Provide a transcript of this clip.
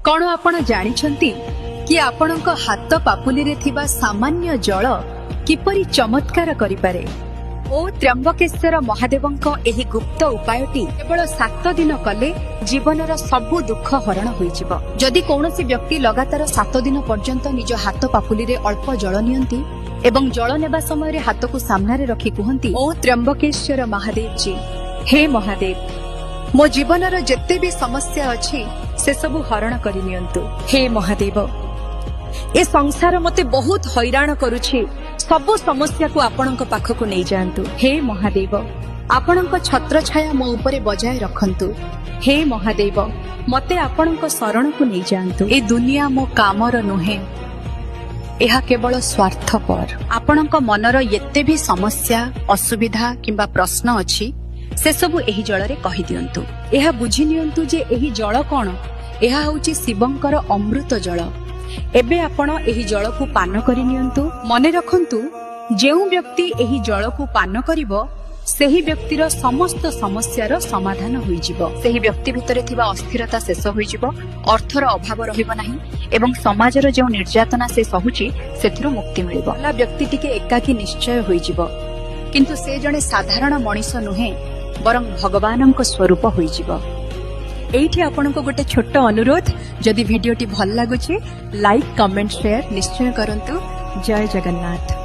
कौन आपण जानिछंती कि आपणक हाथ पापुली रे थिबा सामान्य जल किपरि चमत्कार करि पारे। ओ त्र्यंबकेश्वर महादेवंक एही गुप्त उपायटी केवल 7 दिन कले जीवनर सबु दुख हरण होइजिब। जदि कौनसी व्यक्ति लगातार 7 दिन पर्यंत निज हाथ पापुली रे अल्प जल नियंती एवं जल नेबा समय रे हाथ को सामने रे रखी कहंती, ओ त्र्यंबकेश्वर महादेव जी, हे महादेव, मो जीवनर जेते भी समस्या अछि से सब हरण करि नियंतु। हे महादेव, ए संसार मते बहुत हैरान करूछि, सब समस्या को आपणक पाखकु नै जांतु। हे महादेव, आपणक छत्र छाया मो उपरे बजाय रखंतु। हे महादेव, मते आपणक शरण को नै जांतु। ए दुनिया मो कामर नुहे, एहा केवल स्वार्थपर। आपणक मनर येते भी समस्या असुविधा किंबा प्रश्न अछि से सब एही जल रे कहि दियंतु। एहा बुझि नियंतु जे एही जल कोन, एहा होउछि शिवंकर अमृत जल। एबे आपण एही जल को पान करि नियंतु। मने रखंतु, जेउ व्यक्ति एही जल को पान करिवो सेही व्यक्तिर समस्त समस्यार समाधान होइजिबो। सेही व्यक्ति भितरे थिबा अस्थिरता शेष होइजिबो, अर्थर अभाव रहिबो नाही एवं समाजर जो निर्यातना से सहुची सेथिरो मुक्ति मिलिबो। ला व्यक्ति टिके एकाकी निश्चय होइजिबो, किंतु से जने साधारण मनीष नुहे बरं भगवानक स्वरूप होइजिबो। एठी आपनको गोटे छोट अनुरोध, जदि वीडियोटी भल लागुची लाइक कमेंट शेयर निश्चय करंतु। जय जगन्नाथ।